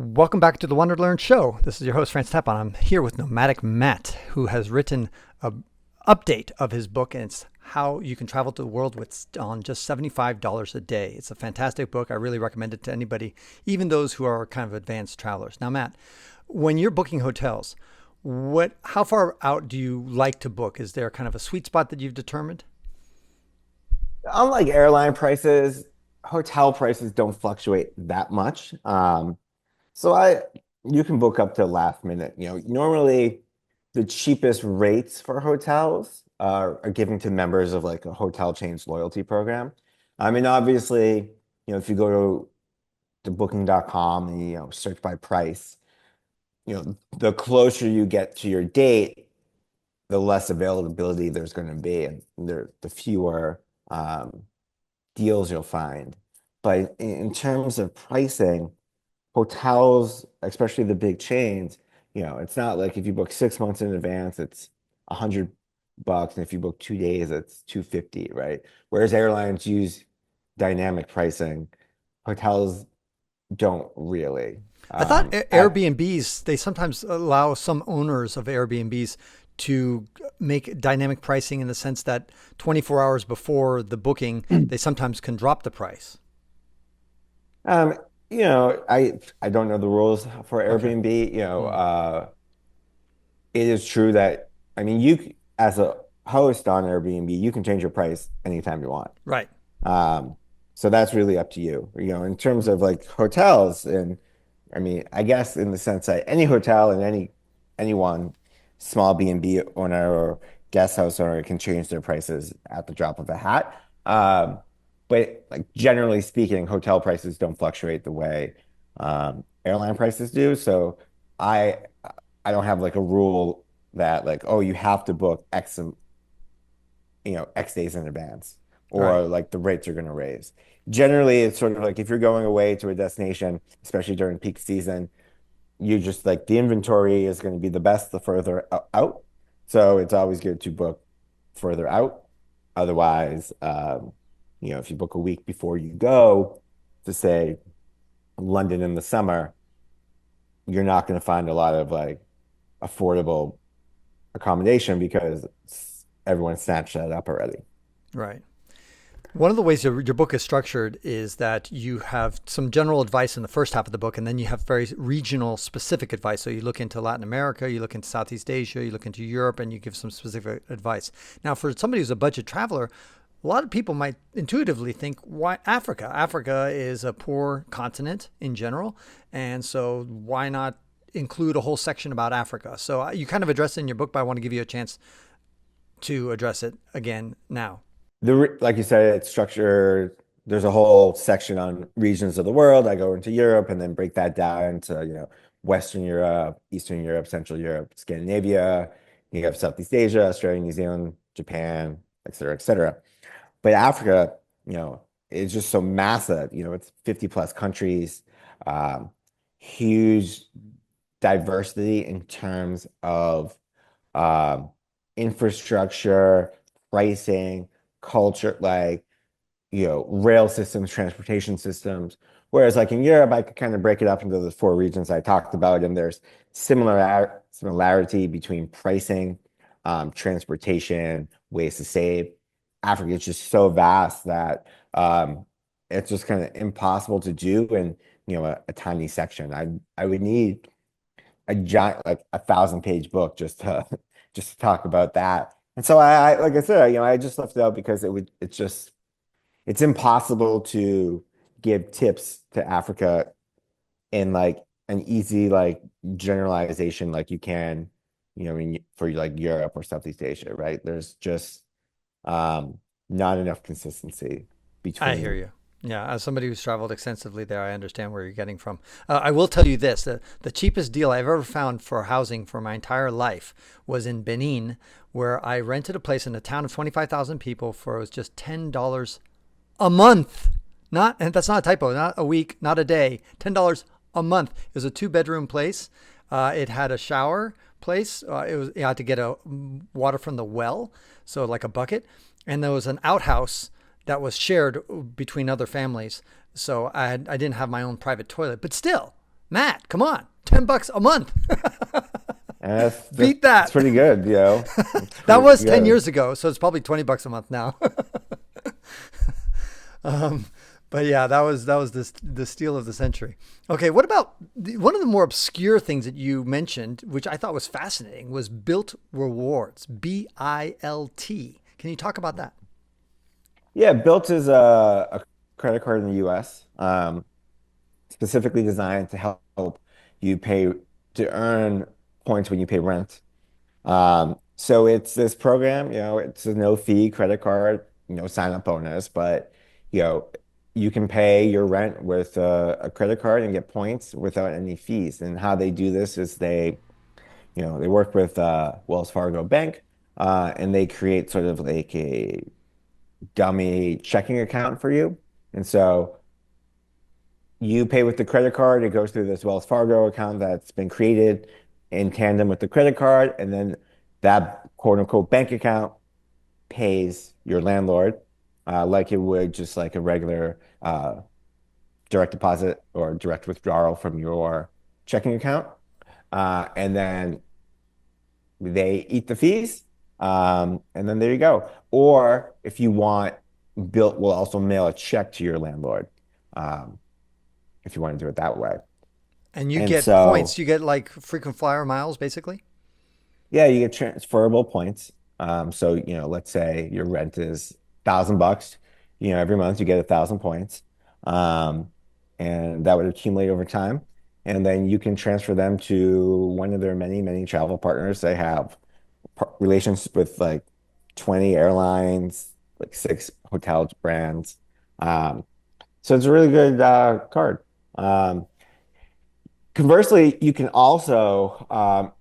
Welcome back to the WanderLearn Show. This is your host, Tapon. I'm here with Nomadic Matt, who has written an update of his book, and it's how you can travel to the world on just $75 a day. It's a fantastic book. I really recommend it to anybody, even those who are kind of advanced travelers. Now, Matt, when you're booking hotels, how far out do you like to book? Is there kind of a sweet spot that you've determined? Unlike airline prices, hotel prices don't fluctuate that much. So you can book up to last minute. Normally the cheapest rates for hotels are given to members of like a hotel chain's loyalty program. I mean, obviously, if you go to booking.com and search by price, the closer you get to your date, the less availability there's going to be, and the fewer deals you'll find. But in terms of pricing, hotels, especially the big chains, it's not like if you book 6 months in advance, it's $100, and if you book 2 days, it's $250, right? Whereas airlines use dynamic pricing, hotels don't really. I thought At Airbnbs, they sometimes allow some owners of Airbnbs to make dynamic pricing in the sense that 24 hours before the booking, they sometimes can drop the price. um, I don't know the rules for Okay. Airbnb. Hmm. It is true that I mean as a host on Airbnb, you can change your price anytime you want. Right. Um, so that's really up to you. In terms of like hotels, and I mean, I guess in the sense that any hotel and anyone, small B&B owner or guest house owner can change their prices at the drop of a hat. But like generally speaking, hotel prices don't fluctuate the way airline prices do. So I I don't have like a rule that like, oh, you have to book X days in advance, Right. or like the rates are going to raise. Generally, it's sort of like if you're going away to a destination, especially during peak season, you just like the inventory is going to be the best the further out. So it's always good to book further out. Otherwise, if you book a week before you go to say London in the summer, you're not going to find a lot of like affordable accommodation because everyone snatched that up already. Right. One of the ways your book is structured is that you have some general advice in the first half of the book, and then you have very regional specific advice. So you look into Latin America, you look into Southeast Asia, you look into Europe, and you give some specific advice. Now, for somebody who's a budget traveler, a lot of people might intuitively think, why Africa? Africa is a poor continent in general. And so why not include a whole section about Africa? So you kind of address it in your book, but I want to give you a chance to address it again now. Like you said, it's structured. There's a whole section on regions of the world. I go into Europe and then break that down into, Western Europe, Eastern Europe, Central Europe, Scandinavia. You have Southeast Asia, Australia, New Zealand, Japan, et cetera, et cetera. But Africa, is just so massive. It's 50 plus countries, um, huge diversity in terms of um, infrastructure, pricing, culture, like, rail systems, transportation systems. Whereas like in Europe, I could kind of break it up into the four regions I talked about, and there's similarity between pricing, transportation, ways to save. Africa is just so vast that it's just kind of impossible to do in a tiny section. I would need a giant, like 1,000 page book just to just to talk about that. And so like I said, I just left it out because it's impossible to give tips to Africa in like an easy like generalization like you can, for like Europe or Southeast Asia, right? There's just not enough consistency I hear between. you. Yeah, as somebody who's traveled extensively there, I understand where you're getting from. I will tell you this: the cheapest deal I've ever found for housing for my entire life was in Benin, where I rented a place in a town of 25,000 people for it was just $10 a month. Not, and that's not a typo, not a week, not a day. $10 a month. It was a two-bedroom place. It had a shower place. It was you had to get a water from the well, so like a bucket, and there was an outhouse that was shared between other families. So I didn't have my own private toilet, but still, Matt, come on, $10 a month. And Beat that's that. pretty good, It's That pretty was 10 good. years ago, so it's probably $20 a month now. um, but yeah, that was the steal of the century. Okay, what about one of the more obscure things that you mentioned, which I thought was fascinating, was Bilt rewards. BILT. Can you talk about that? Yeah, Bilt is a credit card in the US, specifically designed to help you pay to earn points when you pay rent. So it's this program, it's a no fee credit card, sign up bonus, but you know, you can pay your rent with a credit card and get points without any fees. And how they do this is they work with Wells Fargo Bank, and they create sort of like a dummy checking account for you. And so you pay with the credit card, it goes through this Wells Fargo account that's been created in tandem with the credit card, and then that quote unquote bank account pays your landlord like it would just like a regular direct deposit or direct withdrawal from your checking account. And then they eat the fees. And then there you go. Or if you want, Bilt will also mail a check to your landlord um, if you want to do it that way. And you And get points. so, You get like frequent flyer miles, basically. yeah, you get transferable points. So, let's say your rent is $1,000, every month you get 1,000 points. Um, and that would accumulate over time. And then you can transfer them to one of their many, many travel partners. They have relations with like 20 airlines, like six hotel brands. Um, so it's a really good card. Um, Conversely, you can also,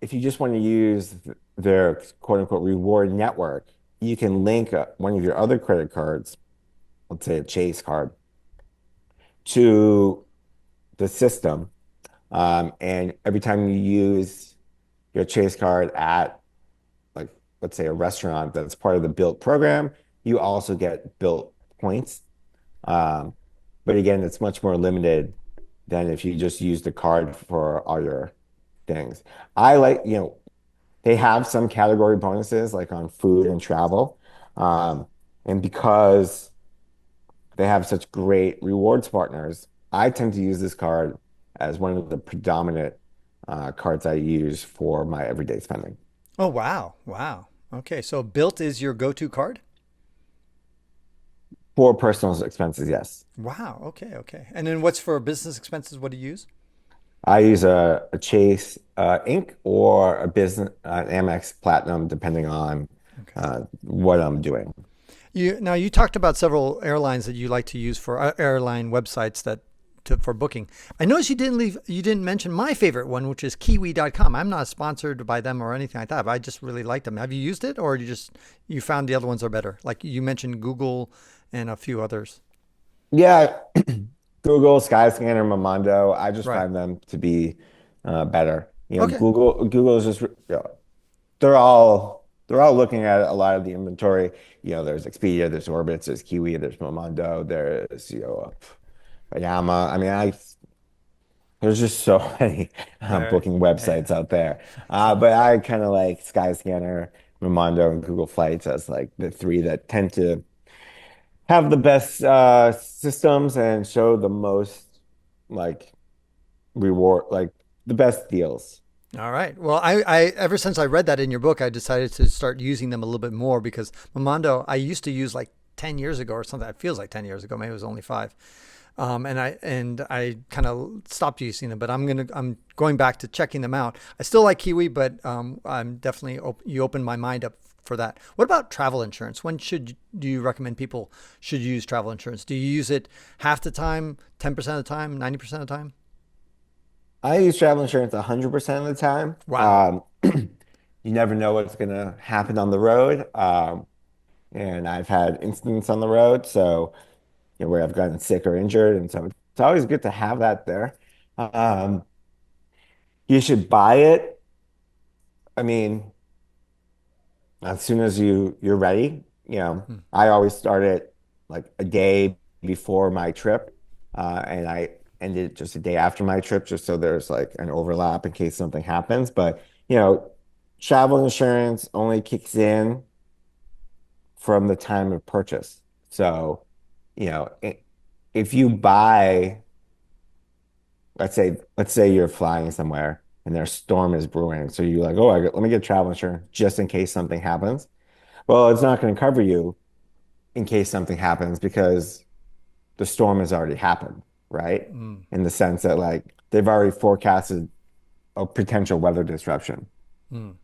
if you just want to use their quote unquote reward network, you can link one of your other credit cards, let's say a Chase card, to the system. And every time you use your Chase card at, like, let's say a restaurant that's part of the Bilt program, you also get Bilt points. Um, but again, it's much more limited than if you just use the card for all your things. I like, they have some category bonuses like on food and travel. Um, and because they have such great rewards partners, I tend to use this card as one of the predominant cards I use for my everyday spending. Oh, wow. Wow. Okay. So Bilt is your go-to card? For personal expenses, yes. Wow. Okay. Okay. And then what's for business expenses? What do you use? I use a Chase Ink or a business Amex Platinum, depending on Okay. what I'm doing. You talked about several airlines that you like to use for airline websites for booking. I noticed you didn't mention my favorite one, which is kiwi.com. I'm not sponsored by them or anything like that, but I just really like them. Have you used it, or you found the other ones are better? Like you mentioned Google and a few others. Yeah, Google, Skyscanner, Momondo, I just Right. find them to be better. Okay. Google is just they're all looking at a lot of the inventory. There's Expedia, there's Orbitz, there's Kiwi, there's Momondo, there's Yama. I mean, there's just so many Right. booking Yeah. websites out there. But I kind of like Skyscanner, Momondo, and Google Flights as like the three that tend to have the best systems and show the most like reward, like the best deals. All right. Well, I ever since I read that in your book, I decided to start using them a little bit more because Momondo I used to use like 10 years ago or something. It feels like 10 years ago. Maybe it was only five. And I kind of stopped using them, but I'm going back to checking them out. I still like Kiwi, but I'm definitely you opened my mind up for that. What about travel insurance? When do you recommend people should use travel insurance? Do you use it half the time, 10% of the time, 90% of the time? I use travel insurance 100% of the time. Wow. You never know what's going to happen on the road. And I've had incidents on the road, so where I've gotten sick or injured, and so it's always good to have that there. Um, you should buy it. I mean, as soon as you're ready. I always start it like a day before my trip, and I ended just a day after my trip, just so there's like an overlap in case something happens. But, you know, travel insurance only kicks in from the time of purchase. So, you know, if you buy, let's say you're flying somewhere and there's storm is brewing. So you're like, oh, let me get travel insurance just in case something happens. Well, it's not going to cover you in case something happens because the storm has already happened, right? Mm, In the sense that like they've already forecasted a potential weather disruption. mm,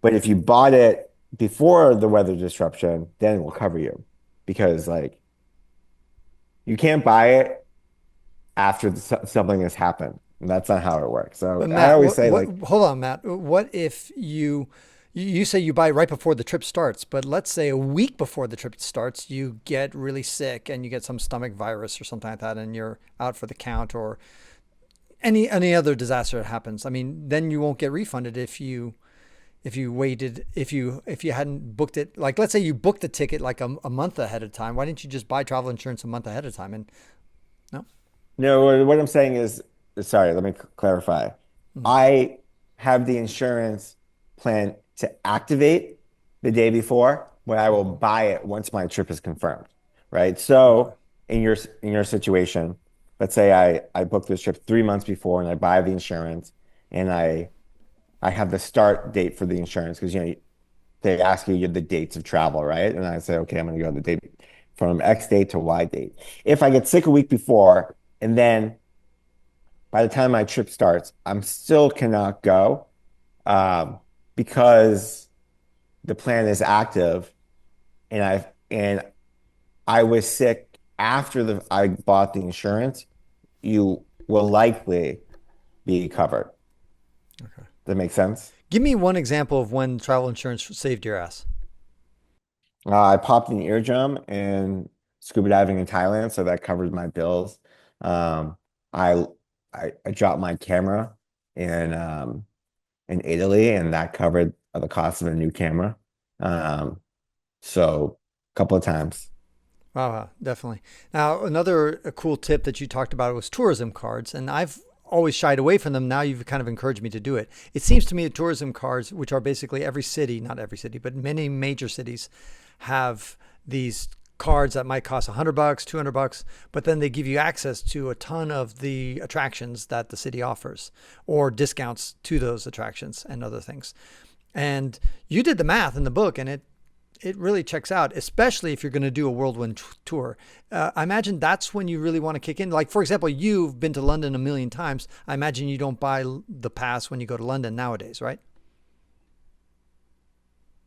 But if you bought it before the weather disruption, then it will cover you because like you can't buy it after something has happened. And that's not how it works. So but I Matt, always say like, hold on, Matt. What if you say you buy right before the trip starts, but let's say a week before the trip starts, you get really sick and you get some stomach virus or something like that, and you're out for the count, or any other disaster that happens. I mean, then you won't get refunded if you waited if you hadn't booked it. Like, let's say you booked the ticket like a month ahead of time. Why didn't you just buy travel insurance a month ahead of time? And no. no, what I'm saying is, sorry, let me clarify. Mm, I have the insurance plan to activate the day before, but I will mhm. buy it once my trip is confirmed, right? Okay. So in your situation, let's say I booked this trip 3 months before and I buy the insurance and I have the start date for the insurance because they ask you the dates of travel, right? And I say, okay, I'm going to go the date from X date to Y date. If I get sick a week before and then by the time my trip starts, I'm still cannot go um, because the plan is active and I was sick after the I bought the insurance, you will likely be covered. Okay. Does that make sense? Give me one example of when travel insurance saved your ass. I popped an eardrum and scuba diving in Thailand, so that covered my bills. Um, I, I dropped my camera in Italy, and that covered the cost of a new camera. Um, so a couple of times. Wow, wow, definitely. Now, another cool tip that you talked about was tourism cards, and I've always shied away from them. Now you've kind of encouraged me to do it. It seems to me that tourism cards, which are basically every city, not every city, but many major cities have these cards that might cost $100, $200, but then they give you access to a ton of the attractions that the city offers or discounts to those attractions and other things. And you did the math in the book, and it really checks out, especially if you're going to do a whirlwind tour. I imagine that's when you really want to kick in. Like, for example, you've been to London a million times. I imagine you don't buy the pass when you go to London nowadays, right?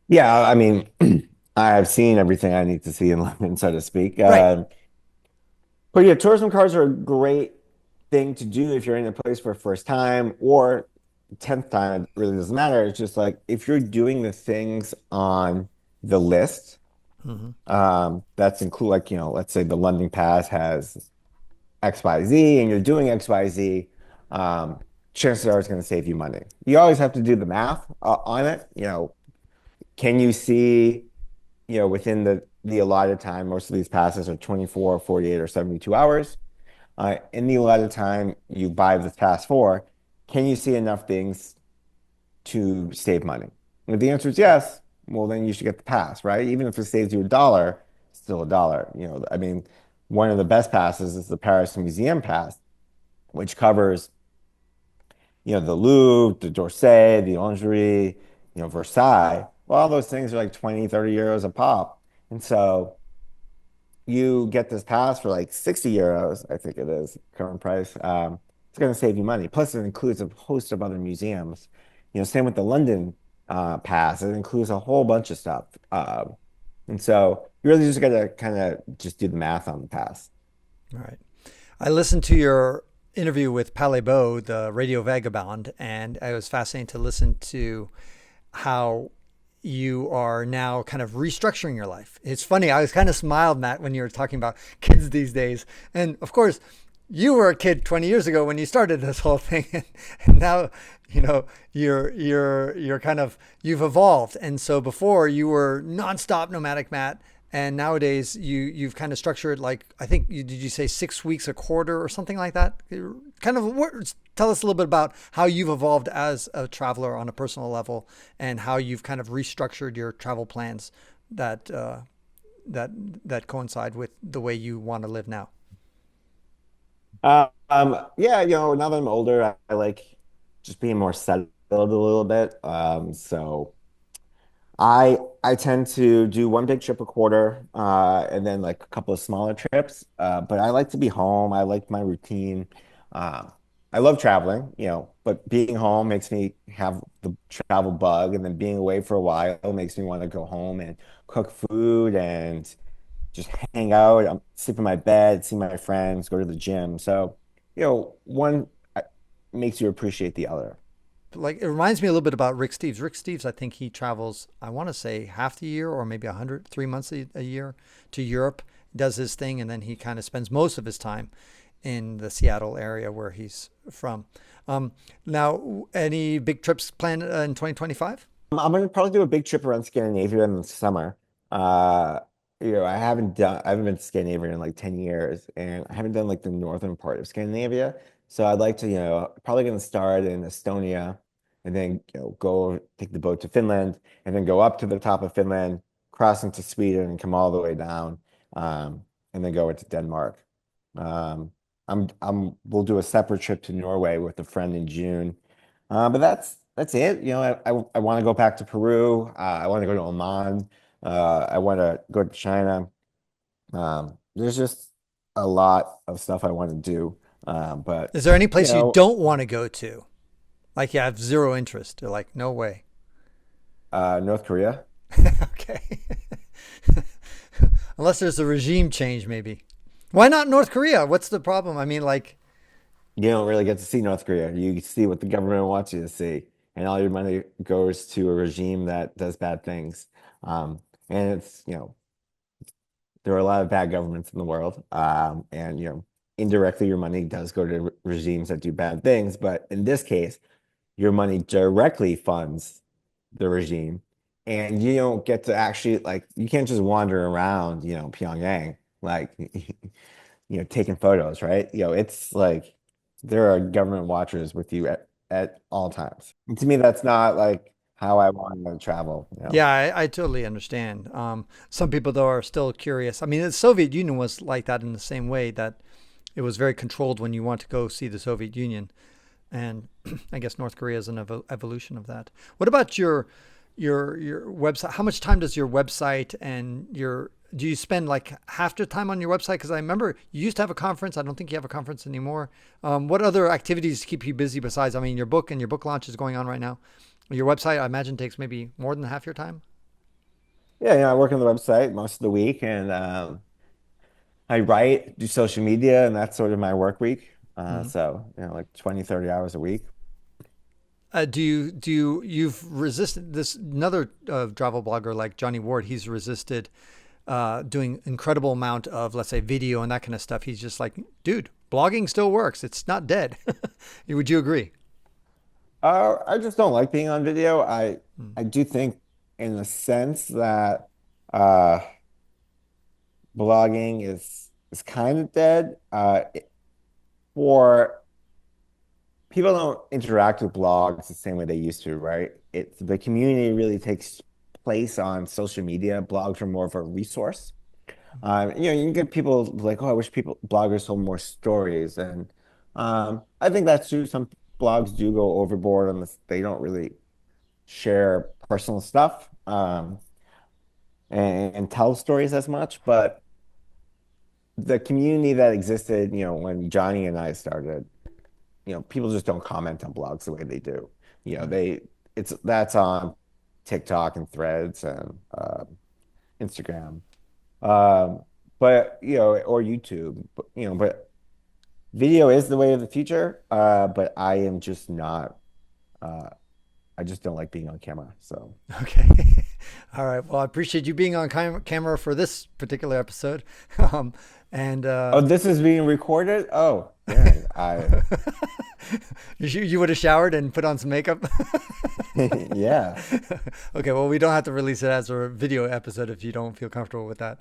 Yeah, I mean, I've seen everything I need to see in London, so to speak. Right. But yeah, tourism cards are a great thing to do if you're in a place for a first time or 10th time. It really doesn't matter. It's just like if you're doing the things on the list, Hmm. that's include like, let's say the London Pass has XYZ and you're doing XYZ, chances are it's going to save you money. You always have to do the math on it. Can you see, within the allotted time, most of these passes are 24, 48, or 72 hours. In the allotted time you buy the pass for, can you see enough things to save money? And if the answer is yes, well, then you should get the pass, right? Even if it saves you a dollar, it's still a dollar. I mean, one of the best passes is the Paris Museum Pass, which covers, the Louvre, the d'Orsay, the Orangerie, Versailles. Well, all those things are like 20, 30 euros a pop. And so you get this pass for like 60 euros, I think it is, current price. It's going to save you money. Plus, it includes a host of other museums. Same with the London pass. It includes a whole bunch of stuff. And so you really just got to kind of just do the math on the pass. All right. I listened to your interview with Palais Beau, the radio vagabond, and it was fascinating to listen to how you are now kind of restructuring your life. It's funny. I was kind of smiled, Matt, when you were talking about kids these days. And of course, you were a kid 20 years ago when you started this whole thing. And now, you're kind of, you've evolved. And so before you were nonstop nomadic Matt, And nowadays you've kind of structured like, I think did you say 6 weeks a quarter or something like that? Kind of tell us a little bit about how you've evolved as a traveler on a personal level and how you've kind of restructured your travel plans that that coincide with the way you want to live now. Yeah, now that I'm older, I like just being more settled a little bit. So I tend to do one big trip a quarter, and then like a couple of smaller trips. But I like to be home. I like my routine. Um, I love traveling, but being home makes me have the travel bug, and then being away for a while makes me want to go home and cook food and just hang out, sleep in my bed, see my friends, go to the gym. So, one makes you appreciate the other. Like, it reminds me a little bit about Rick Steves. Rick Steves, I think he travels, I want to say half the year or maybe 3 months a year to Europe, does his thing, and then he kind of spends most of his time in the Seattle area where he's from. Now, any big trips planned in 2025? I'm gonna probably do a big trip around Scandinavia in the summer. Uh, I haven't been to Scandinavia in like 10 years, and I haven't done like the northern part of Scandinavia. So I'd like to, probably gonna start in Estonia, and then go take the boat to Finland, and then go up to the top of Finland, cross into Sweden, and come all the way down, and then go into Denmark. Um, we'll do a separate trip to Norway with a friend in June. But that's it. I want to go back to Peru. I want to go to Oman. I want to go to China. There's just a lot of stuff I want to do. But Is there any you place you know, don't want to go to? Like you have zero interest. You're like, no way. North Korea. Okay. Unless there's a regime change, maybe. Why not North Korea? What's the problem? I mean, like, You don't really get to see North Korea. You see what the government wants you to see, and all your money goes to a regime that does bad things. Um, and there are a lot of bad governments in the world, and indirectly your money does go to regimes that do bad things. But in this case, your money directly funds the regime, and you don't get to actually like you can't just wander around, Pyongyang like taking photos, right? It's like there are government watchers with you at all times. And to me, that's not like how I want to travel. yeah, I totally understand. Some people, though, are still curious. I mean, the Soviet Union was like that in the same way that it was very controlled when you want to go see the Soviet Union. And I guess North Korea is an evolution of that. What about your website? How much time does your website and your do you spend like half the time on your website? Because I remember you used to have a conference. I don't think you have a conference anymore. What other activities keep you busy besides? I mean, your book and your book launch is going on right now. Your website, I imagine, takes maybe more than half your time. Yeah, I work on the website most of the week, and I write, do social media, and that's sort of my work week. Hmm. So, like 20, 30 hours a week. You've resisted this another travel blogger like Johnny Ward? He's resisted doing incredible amount of, let's say, video and that kind of stuff. He's just like, dude, blogging still works. It's not dead. Would you agree? I just don't like being on video. Mm. I do think in the sense that uh, blogging is kind of dead. For people don't interact with blogs the same way they used to, right? The community really takes place on social media. Blogs are more of a resource. You can get people like, oh, I wish people bloggers told more stories, and I think that's true. Some blogs do go overboard on this; they don't really share personal stuff and tell stories as much. But the community that existed, when Johnny and I started, people just don't comment on blogs the way they do. Right. That's on TikTok and Threads and Instagram, um, but or YouTube. But video is the way of the future. But I am just not. Uh, I just don't like being on camera. So Okay. All right. Well, I appreciate you being on camera for this particular episode. Um, and oh, this is being recorded. Oh, yeah. I You would have showered and put on some makeup. Yeah. Okay, well, we don't have to release it as a video episode if you don't feel comfortable with that.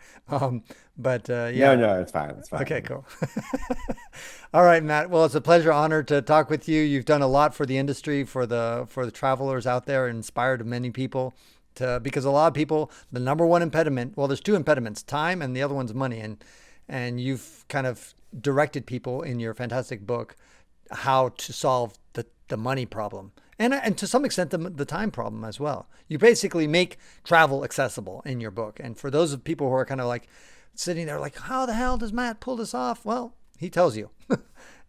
But No, yeah, no, it's fine. It's okay, fine. cool. All right, Matt. Well, it's a pleasure, honor to talk with you. You've done a lot for the industry, for the travelers out there, inspired many people to because a lot of people, the number one impediment, well, there's two impediments, time and the other one's money. And you've kind of directed people in your fantastic book how to solve the money problem. And to some extent the time problem as well. You basically make travel accessible in your book. And for those of people who are kind of like sitting there like, how the hell does Matt pull this off? Well, he tells you.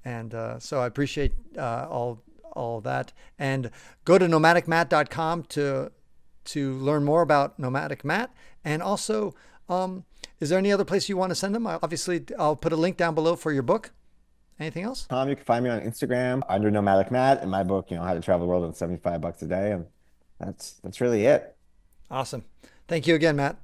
And so I appreciate all that. And go to nomadicmatt.com to learn more about Nomadic Matt. And also, is there any other place you want to send them? Obviously, I'll put a link down below for your book. Anything else? You can find me on Instagram under Nomadic Matt in my book, How to Travel the World in $75 a day. And that's really it. Awesome. Thank you again, Matt.